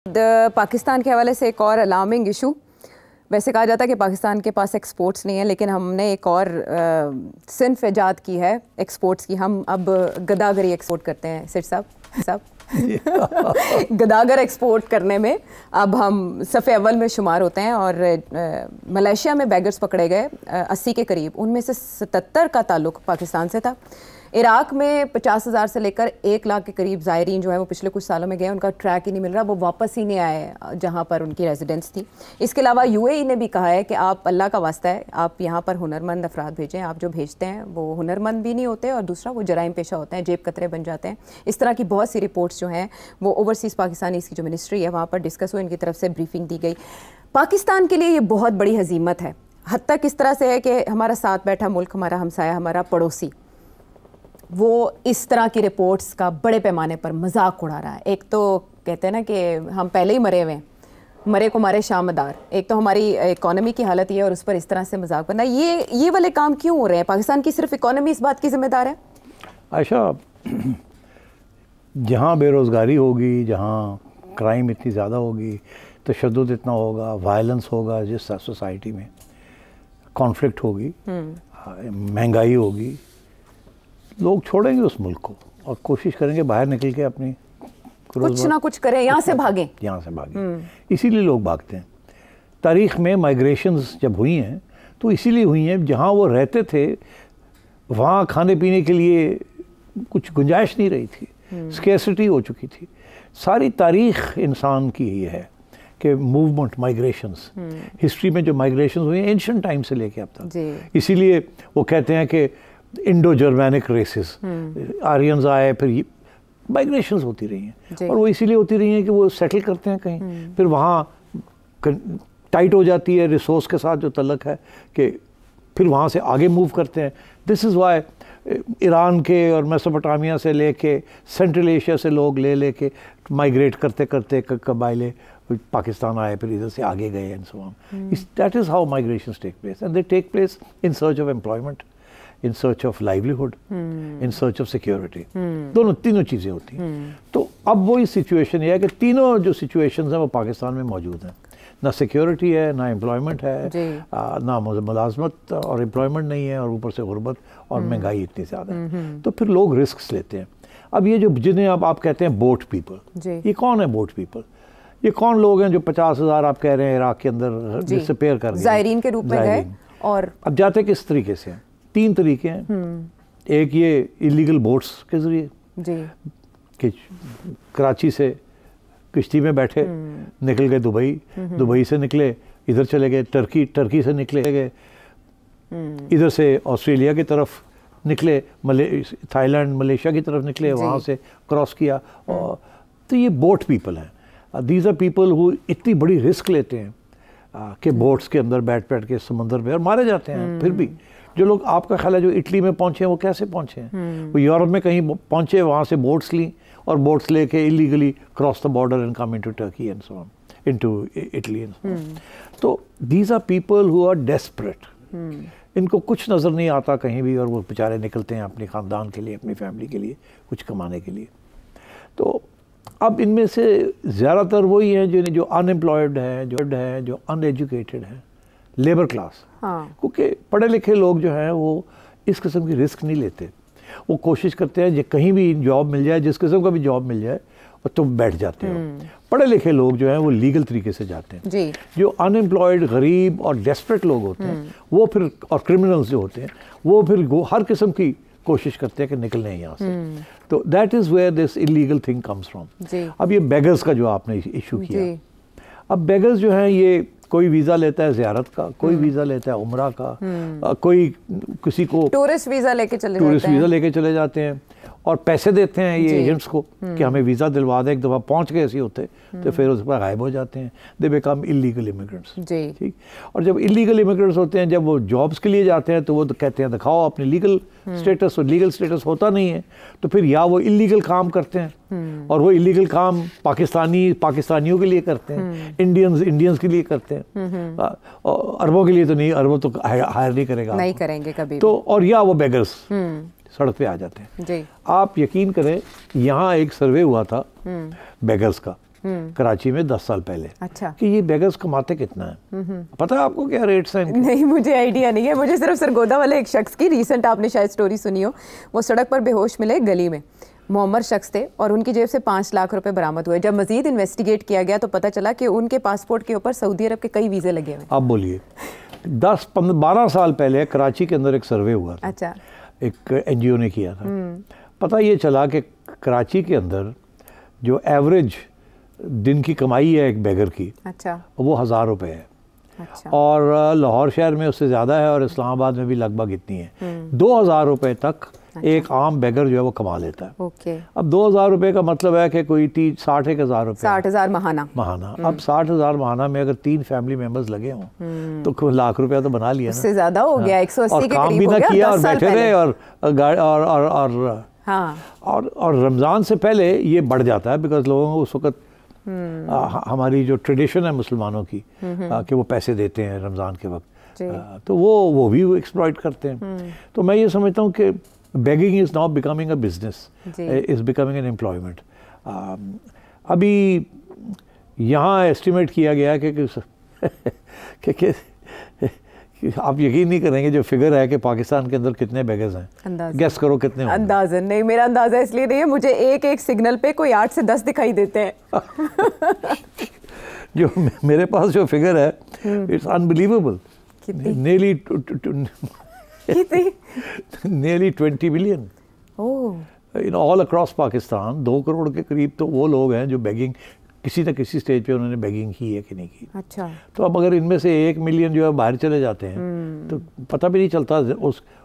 पाकिस्तान के हवाले से एक और अलार्मिंग इशू। वैसे कहा जाता है कि पाकिस्तान के पास एक्सपोर्ट्स नहीं है, लेकिन हमने एक और सिन्फ ईजाद की है एक्सपोर्ट्स की। हम अब गदागरी एक्सपोर्ट करते हैं सिर साहब गदागर एक्सपोर्ट करने में अब हम सफ़े अव्वल में शुमार होते हैं। और मलेशिया में बैगर्स पकड़े गए 80 के करीब, उनमें से 77 का ताल्लुक पाकिस्तान से था। इराक में 50,000 से लेकर 1 लाख के करीब ज़ायरीन जो है वो पिछले कुछ सालों में गए, उनका ट्रैक ही नहीं मिल रहा, वो वापस ही नहीं आए जहाँ पर उनकी रेजिडेंस थी। इसके अलावा यूएई ने भी कहा है कि आप अल्लाह का वास्ता है, आप यहाँ पर हुनरमंद अफराद भेजें। आप जो भेजते हैं वो हुनरमंद भी नहीं होते, और दूसरा वो जराइम पेशा होते हैं, जेब कतरे बन जाते हैं। इस तरह की बहुत सी रिपोर्ट्स जो हैं वो ओवरसीज़ पाकिस्तानी की जो मिनिस्ट्री है वहाँ पर डिस्कस हुई, इनकी तरफ से ब्रीफिंग दी गई। पाकिस्तान के लिए ये बहुत बड़ी हजीमत है। हद तक इस तरह से है कि हमारा साथ बैठा मुल्क, हमारा हमसाया, हमारा पड़ोसी, वो इस तरह की रिपोर्ट्स का बड़े पैमाने पर मजाक उड़ा रहा है। एक तो कहते हैं ना कि हम पहले ही मरे हुए हैं, मरे को मारे शामदार। एक तो हमारी इकोनॉमी की हालत ये है और उस पर इस तरह से मजाक बनना, ये वाले काम क्यों हो रहे हैं? पाकिस्तान की सिर्फ इकोनॉमी इस बात की जिम्मेदार है? आयशा, जहाँ बेरोज़गारी होगी, जहाँ क्राइम इतनी ज़्यादा होगी, तशद्दुद इतना होगा, वायलेंस होगा, जिस सोसाइटी में कॉन्फ्लिक्ट होगी, महंगाई होगी, लोग छोड़ेंगे उस मुल्क को और कोशिश करेंगे बाहर निकल के अपनी कुछ ना कुछ करें, यहाँ से भागें, यहाँ से भागें। इसीलिए लोग भागते हैं। तारीख़ में माइग्रेशंस जब हुई हैं तो इसीलिए हुई हैं, जहाँ वो रहते थे वहाँ खाने पीने के लिए कुछ गुंजाइश नहीं रही थी, स्केर्सिटी हो चुकी थी। सारी तारीख़ इंसान की ही है कि मूवमेंट, माइग्रेशंस, हिस्ट्री में जो माइग्रेशंस हुई हैं एंशिएंट टाइम से लेके अब तक। इसीलिए वो कहते हैं कि इंडो जर्मैनिक रेसेस, आर्यंस आए, फिर माइग्रेशंस होती रही हैं, और वो इसीलिए होती रही हैं कि वो सेटल करते हैं कहीं, फिर वहाँ टाइट हो जाती है रिसोर्स के साथ जो तल्लक है, कि फिर वहाँ से आगे मूव करते हैं। दिस इज़ वाई ईरान के और मेसोपोटामिया से लेके सेंट्रल एशिया से लोग ले माइग्रेट करते करते कबाइले पाकिस्तान आए, फिर इधर से आगे गए and so on. That is how migrations take place, and they take place in search of employment, in search of livelihood, in search of security. तीनों चीज़ें होती हैं। तो अब वही सिचुएशन ये है कि तीनों जो सिचुएशंस हैं वो पाकिस्तान में मौजूद हैं। ना सिक्योरिटी है, ना एम्प्लॉयमेंट है, ना मुलाजमत और एम्प्लॉयमेंट नहीं है, और ऊपर से गुर्बत और महंगाई इतनी ज़्यादा है। तो फिर लोग रिस्क लेते हैं। अब ये जो जिन्हें अब आप कहते हैं बोट पीपल, ये कौन है बोट पीपल? ये कौन लोग हैं जो 50,000 आप कह रहे हैं इराक के अंदर डिसअपीयर कर गए, ज़ायरीन के रूप में गए? और अब जाते किस तरीके से हैं? 3 तरीके हैं। एक ये इलीगल बोट्स के ज़रिए कि कराची से किश्ती में बैठे निकल गए दुबई, दुबई से निकले इधर चले गए टर्की से निकले गए इधर से ऑस्ट्रेलिया की तरफ निकले, थाईलैंड मलेशिया की तरफ निकले, वहाँ से क्रॉस किया। और तो ये बोट पीपल हैं। दीज आर पीपल हु इतनी बड़ी रिस्क लेते हैं कि बोट्स के अंदर बैठ के समंदर में, और मारे जाते हैं। फिर भी जो लोग, आपका ख्याल है जो इटली में पहुंचे हैं वो कैसे पहुंचे हैं? वो यूरोप में कहीं पहुंचे, वहाँ से बोट्स ली और बोट्स लेके illegally cross the border and come into Turkey and so on, into Italy and so on. तो these are people who are desperate. इनको कुछ नज़र नहीं आता कहीं भी, और वो बेचारे निकलते हैं अपने ख़ानदान के लिए, अपनी फैमिली के लिए कुछ कमाने के लिए। तो अब इनमें से ज़्यादातर वही हैं जो अनएम्प्लॉयड हैं, जो अनएजुकेटेड हैं, लेबर क्लास। क्योंकि पढ़े लिखे लोग जो हैं वो इस किस्म की रिस्क नहीं लेते। वो कोशिश करते हैं कहीं भी जॉब मिल जाए, जिस किस्म का भी जॉब मिल जाए, तो बैठ जाते हैं। पढ़े लिखे लोग जो हैं वो लीगल तरीके से जाते हैं। जो अनएम्प्लॉयड, गरीब और डेस्परेट लोग होते हैं वो फिर, और क्रिमिनल्स जो होते हैं वो फिर हर किस्म की कोशिश करते हैं कि निकलने यहाँ से। तो that is where this illegal thing comes from. अब ये बेगर्स का जो आपने इशू किया, अब बेगर्स जो हैं ये कोई वीज़ा लेता है ज़ियारत का, कोई वीज़ा लेता है उम्रा का, कोई किसी को टूरिस्ट वीज़ा लेके चले जाते हैं और पैसे देते हैं ये एजेंट्स को कि हमें वीज़ा दिलवा दें। एक दफ़ा पहुंच गए ऐसे होते तो फिर उस पर गायब हो जाते हैं। They become illegal immigrants. ठीक। और जब इलीगल इमिग्रेंट्स होते हैं, जब वो जॉब्स के लिए जाते हैं तो वो तो कहते हैं दिखाओ अपनी लीगल स्टेटस, और लीगल स्टेटस होता नहीं है तो फिर या वो इलीगल काम करते हैं, और वो इलीगल काम पाकिस्तानियों के लिए करते हैं, इंडियंस के लिए करते हैं, अरबों के लिए तो नहीं, अरबों तो हायर नहीं करेंगे कभी तो। और या वो बेगर्स सड़क पे आ जाते हैं। जी। आप यकीन करें, यहाँ एक सर्वे हुआ था बेगर्स का, कराची में 10 साल पहले। अच्छा। कि ये बेगर्स कमाते कितना है, पता है आपको क्या रेट्स हैं? नहीं, मुझे आइडिया नहीं है। मुझे सिर्फ सरगोदा वाले एक शख्स की रिसेंट, आपने शायद स्टोरी सुनी हो, वो सड़क पर बेहोश मिले गली में, मोहम्मद शख्स थे और उनकी जेब से 5 लाख रुपए बरामद हुए। जब मजीद इन्वेस्टिगेट किया गया तो पता चला कि उनके पासपोर्ट के ऊपर सऊदी अरब के कई वीज़े लगे हुए। आप बोलिए, 10-12 साल पहले कराची के अंदर एक सर्वे हुआ था। अच्छा। एक NGO ने किया था। पता ये चला कि कराची के अंदर जो एवरेज दिन की कमाई है एक बेगर की, अच्छा, वो 1000 रुपये है। अच्छा। और लाहौर शहर में उससे ज़्यादा है और इस्लामाबाद में भी लगभग इतनी है। 2000 रुपये तक एक आम बेगर जो है वो कमा लेता है। ओके। अब 2000 रुपये का मतलब है कि कोई 60,000 रुपये, 60,000 महाना। अब 60,000 महाना में अगर 3 फैमिली मेंबर्स लगे हों तो कुछ लाख रुपया तो बना लिया ना। उससे ज़्यादा हो गया, 180 के करीब हो गया। किया और बैठे रहे और रमज़ान से पहले ये बढ़ जाता है, बिकॉज लोगों को उस वक्त हमारी जो ट्रेडिशन है मुसलमानों की कि वो पैसे देते हैं रमज़ान के वक्त, तो वो भी एक्सप्लॉइट करते हैं। तो मैं ये समझता हूँ कि begging is now becoming a business, is becoming an employment. अभी यहाँ एस्टिमेट किया गया कि आप यकीन नहीं करेंगे जो फिगर है कि पाकिस्तान के अंदर कितने बेगर्स हैं। गेस करो कितने होंगे? अंदाज़न नहीं, मेरा अंदाज़ा इसलिए नहीं है, मुझे एक सिग्नल पे कोई 8 से 10 दिखाई देते हैं। जो मेरे पास जो फिगर है, it's unbelievable. nearly 20 million all across Pakistan. 2 crore के करीब तो वो लोग हैं जो बेगिंग किसी न किसी स्टेज पे उन्होंने बेगिंग की है कि नहीं की। अच्छा। तो अब अगर इनमें से 1 मिलियन जो है बाहर चले जाते हैं तो पता भी नहीं चलता,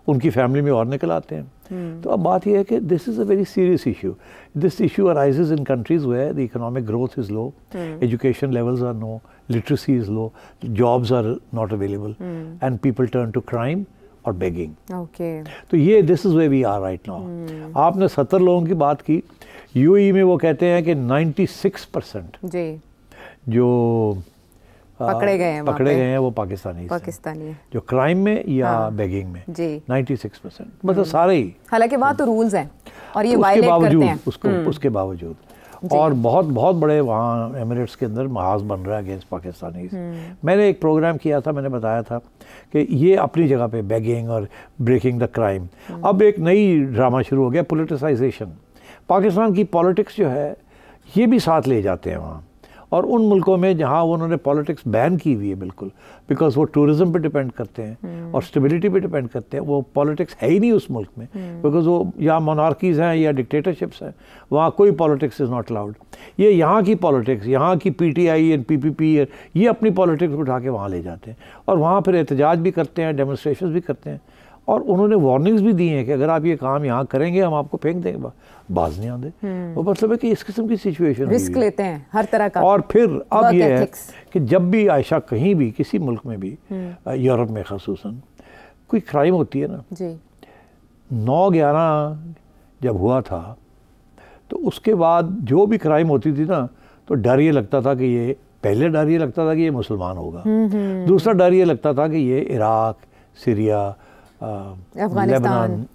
उनकी फैमिली में और निकल आते हैं। तो अब बात यह है कि this is a very serious issue. This issue arises in countries where the economic growth is low, education levels are no, literacy is low, jobs are not available and people turn to crime और begging. Okay. तो ये this is way we are right now. आपने 70 लोगों की बात की, UAE में वो कहते हैं कि 96% जी जो पकड़े गए हैं वो पाकिस्तानी है, जो क्राइम में या बेगिंग में जी 96%, मतलब सारे ही। हालांकि वहाँ तो रूल्स हैं और ये वायलेट करते हैं उसके बावजूद और बहुत बहुत बड़े वहाँ एमिरेट्स के अंदर महाज बन रहा है अगेंस्ट पाकिस्तानी। मैंने एक प्रोग्राम किया था, मैंने बताया था कि ये अपनी जगह पे बेगिंग और ब्रेकिंग द क्राइम। अब एक नई ड्रामा शुरू हो गया, पोलिटिसाइजेशन। पाकिस्तान की पॉलिटिक्स जो है ये भी साथ ले जाते हैं वहाँ, और उन मुल्कों में जहाँ उन्होंने पॉलिटिक्स बैन की हुई है बिल्कुल, बिकॉज वो टूरिज्म पे डिपेंड करते हैं और स्टेबिलिटी पे डिपेंड करते हैं। वो पॉलिटिक्स है ही नहीं उस मुल्क में, बिकॉज वो या मोनार्कीज़ हैं या डिक्टेटरशिप्स हैं, वहाँ कोई पॉलिटिक्स इज़ नॉट अलाउड। ये यहाँ की पॉलिटिक्स, यहाँ की PTI एंड PPP ये अपनी पॉलिटिक्स उठा के वहाँ ले जाते हैं और वहाँ फिर एहतजाज भी करते हैं, डेमोन्स्ट्रेशन भी करते हैं, और उन्होंने वार्निंग्स भी दी हैं कि अगर आप ये काम यहाँ करेंगे हम आपको फेंक देंगे, बाज नहीं आते। वो मतलब है कि इस किस्म की सिचुएशन रिस्क लेते हैं हर तरह का। और फिर अब ये है कि जब भी आयशा कहीं भी किसी मुल्क में भी, यूरोप में ख़ासूसन कोई क्राइम होती है ना जी, 9/11 जब हुआ था तो उसके बाद जो भी क्राइम होती थी ना, तो डर ये लगता था कि ये, पहले डर ये लगता था कि ये मुसलमान होगा, दूसरा डर ये लगता था कि ये इराक, सीरिया,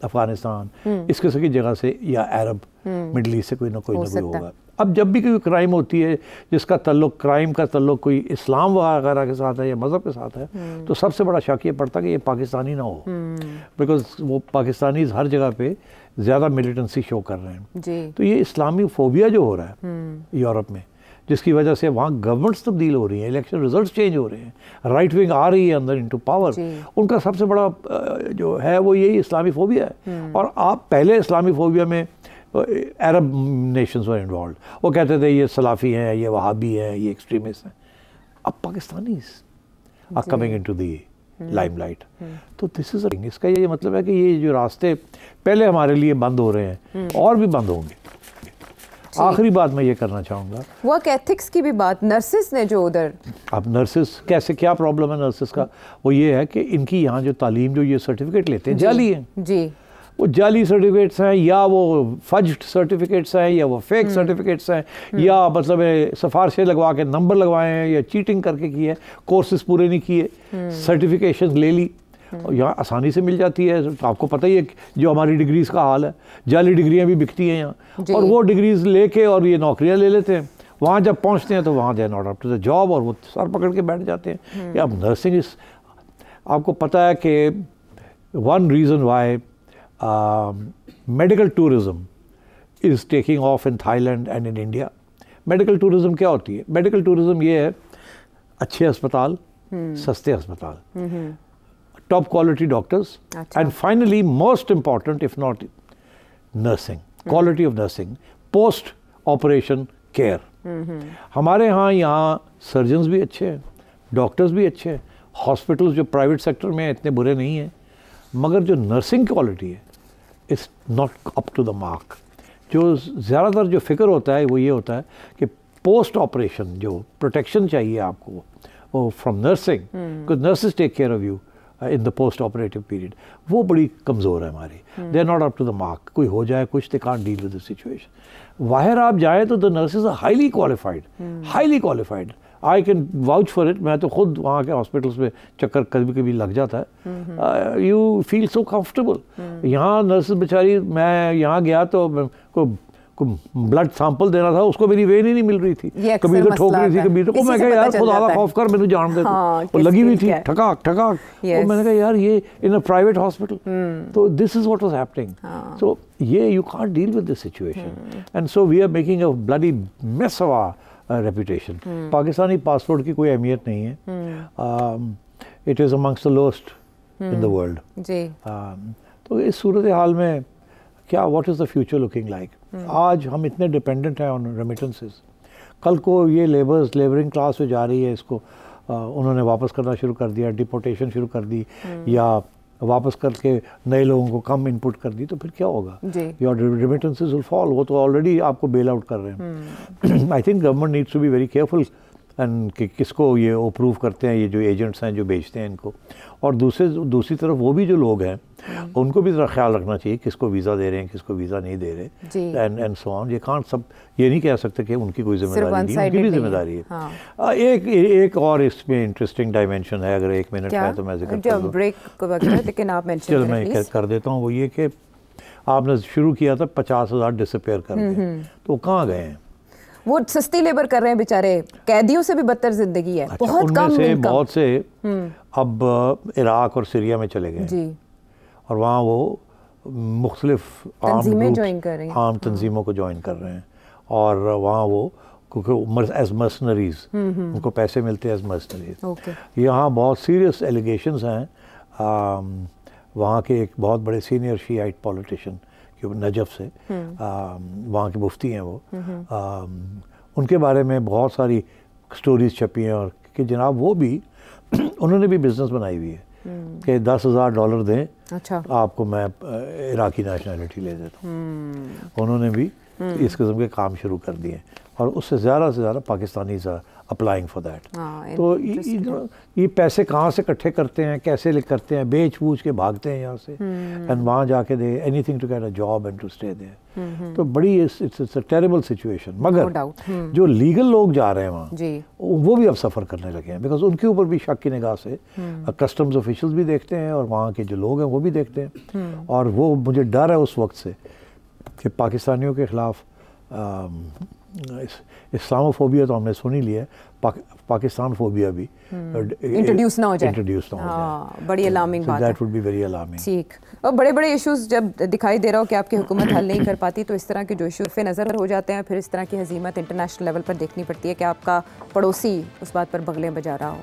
अफगानिस्तान इस किस्म की जगह से या अरब मिडल ईस्ट से कोई ना कोई होगा। अब जब भी कोई क्राइम होती है जिसका तल्लुक, क्राइम का तल्लुक कोई इस्लाम वगैरह के साथ है या मज़हब के साथ है, तो सबसे बड़ा शक ये पड़ता कि ये पाकिस्तानी ना हो, बिकॉज वो पाकिस्तानी हर जगह पे ज़्यादा मिलिटेंसी शो कर रहे हैं जी। तो ये इस्लामी फोबिया जो हो रहा है यूरोप में, जिसकी वजह से वहाँ गवर्नमेंट्स तब्दील हो रही हैं, इलेक्शन रिजल्ट्स चेंज हो रहे हैं, राइट विंग आ रही है अंदर इनटू पावर, उनका सबसे बड़ा जो है वो यही इस्लामी फोबिया है। और आप पहले इस्लामी फोबिया में अरब नेशंस वर इन्वॉल्व, वो कहते थे ये सलाफी हैं, ये वहाबी हैं, ये एक्सट्रीमिस्ट हैं। अब Pakistanis are coming into the limelight. तो दिस इज इसका ये मतलब है कि ये जो रास्ते पहले हमारे लिए बंद हो रहे हैं और भी बंद होंगे। आखिरी बात मैं ये करना चाहूँगा, वर्क एथिक्स की भी बात, नर्सिस ने जो उधर, अब नर्सिस कैसे, क्या प्रॉब्लम है नर्सिस का, वो ये है कि इनकी यहाँ जो तालीम, जो ये सर्टिफिकेट लेते हैं जाली हैं जी, वो जाली सर्टिफिकेट्स हैं, या वो फज्ड सर्टिफिकेट्स हैं, या वो फेक सर्टिफिकेट्स हैं, या मतलब सिफारिशें लगवा के नंबर लगवाए हैं, या चीटिंग करके की है, कोर्सेज पूरे नहीं किए, सर्टिफिकेशन ले ली और यहाँ आसानी से मिल जाती है। आपको पता ही है जो हमारी डिग्रीज़ का हाल है, जाली डिग्रियाँ भी बिकती हैं यहाँ, और वो डिग्रीज़ लेके और ये नौकरियाँ ले लेते हैं, वहाँ जब पहुँचते हैं तो वहाँ they not up to the job और वो सर पकड़ के बैठ जाते हैं। या अब नर्सिंग इस, आपको पता है कि one reason why medical tourism is taking of in Thailand and in India. Medical tourism क्या होती है? मेडिकल टूरिज़्म ये है अच्छे अस्पताल, सस्ते अस्पताल, top quality doctors, and finally most important if not nursing, quality of nursing, post operation care. हमारे यहाँ सर्जन्स भी अच्छे हैं, डॉक्टर्स भी अच्छे हैं, हॉस्पिटल्स जो प्राइवेट सेक्टर में इतने बुरे नहीं हैं, मगर जो नर्सिंग क्वालिटी है it's not up to the mark. जो ज़्यादातर जो फिक्र होता है वो ये होता है कि पोस्ट ऑपरेशन जो प्रोटेक्शन चाहिए आपको वो from nursing, because nurses take care of you in the post operative period, वो बड़ी कमज़ोर है हमारी। They are not up to the mark. कोई हो जाए कुछ, they can't deal with the situation. बाहर आप जाए तो the nurses are highly qualified. I can vouch for it. मैं तो खुद वहाँ के हॉस्पिटल्स में चक्कर कभी कभी लग जाता है। You feel so comfortable. यहाँ नर्सेज बेचारी, मैं यहाँ गया तो को ब्लड सैंपल देना था, उसको मेरी वेन ही नहीं मिल रही थी, कभी तो ठोक रही थी, कभी तो मैं कहा यार खुदा का खौफ कर, मैंने जान दे। वो लगी हुई थी ठकाक ठकाक, और मैंने कहा यार ये इन अ प्राइवेट हॉस्पिटल, तो this is what was happening. So ये you can't deal with this situation, and so we are making a bloody mess of our reputation. Pakistani passport की कोई अहमियत नहीं है, it is amongst the lowest in the world. तो इस सूरत हाल में क्या, what is the future looking like? आज हम इतने डिपेंडेंट हैं ऑन रेमिटेंसेस। कल को ये लेबरिंग क्लास जो जा रही है, इसको उन्होंने वापस करना शुरू कर दिया, डिपोर्टेशन शुरू कर दी, या वापस करके नए लोगों को कम इनपुट कर दी, तो फिर क्या होगा? Your remittances will fall. वो तो ऑलरेडी आपको बेल आउट कर रहे हैं। I think government needs to be very careful and कि किसको ये अप्रूव करते हैं, ये जो एजेंट्स हैं जो बेचते हैं इनको, और दूसरी तरफ वो भी जो लोग हैं उनको भी ज़रा ख्याल रखना चाहिए किसको वीज़ा दे रहे हैं, किसको वीज़ा नहीं दे रहे, एंड सो ऑन। ये कांट सब ये नहीं कह सकते कि उनकी कोई जिम्मेदारी नहीं, उनकी भी जिम्मेदारी है। हाँ। एक और इसमें इंटरेस्टिंग डायमेंशन है, अगर 1 मिनट है तो मैं जिक्र कर दूं। ब्रेक लेकिन आप मेंशन चलो मैं कर देता हूँ। वो ये कि आपने शुरू किया था 50,000 डिसअपेयर कर गए, तो कहाँ गए हैं? वो सस्ती लेबर कर रहे हैं बेचारे, कैदियों से भी बदतर जिंदगी है। अच्छा, बहुत कम से बहुत से अब इराक और सीरिया में चले गए जी, और वहाँ वो मुख्तलिफ आर्म तंजीमों को ज्वाइन कर रहे हैं, और वहाँ वो एज मर्सनरीज उनको पैसे मिलते हैं एज मर्सनरीज। यहाँ बहुत सीरियस एलिगेशंस हैं। वहाँ के एक बहुत बड़े सीनियर शियाइट पॉलिटिशियन नजफ से, वहाँ के मुफ्ती हैं वो, उनके बारे में बहुत सारी स्टोरीज छपी हैं, और कि जनाब वो भी उन्होंने भी बिजनेस बनाई हुई है कि $10,000 दें, अच्छा, आपको मैं इराकी नेशनैलिटी ले देता हूँ। उन्होंने भी इस किस्म के काम शुरू कर दिए, और उससे ज़्यादा से ज़्यादा Pakistanis are applying for that. तो ये पैसे कहाँ से इकट्ठे करते हैं, कैसे करते हैं? बेच बूझ के भागते हैं यहाँ से, एंड वहाँ जाके they anything to get a job and to stay there. तो बड़ी इट्स अ टेरिबल सिचुएशन। मगर जो लीगल लोग जा रहे हैं वहाँ, वो भी अब सफ़र करने लगे हैं, बिकॉज उनके ऊपर भी शक की निगाह से कस्टम्स ऑफिशियल्स भी देखते हैं, और वहाँ के जो लोग हैं वो भी देखते हैं। और वो मुझे डर है उस वक्त से कि पाकिस्तानियों के ख़िलाफ़ इस्लामोफोबिया तो हमने सुन ही लिया है, पाकिस्तान फोबिया भी इंट्रोड्यूस ना हो जाए। बड़ी अलार्मिंग बात है। That would be very alarming. ठीक। और बड़े बड़े इश्यूज जब दिखाई दे रहा हो कि आपकी हुकूमत हल नहीं कर पाती, तो इस तरह के जो इशू पे नज़र हो जाते हैं, फिर इस तरह की हजीमत इंटरनेशनल लेवल पर देखनी पड़ती है कि आपका पड़ोसी उस बात पर बगलें बजा रहा हो।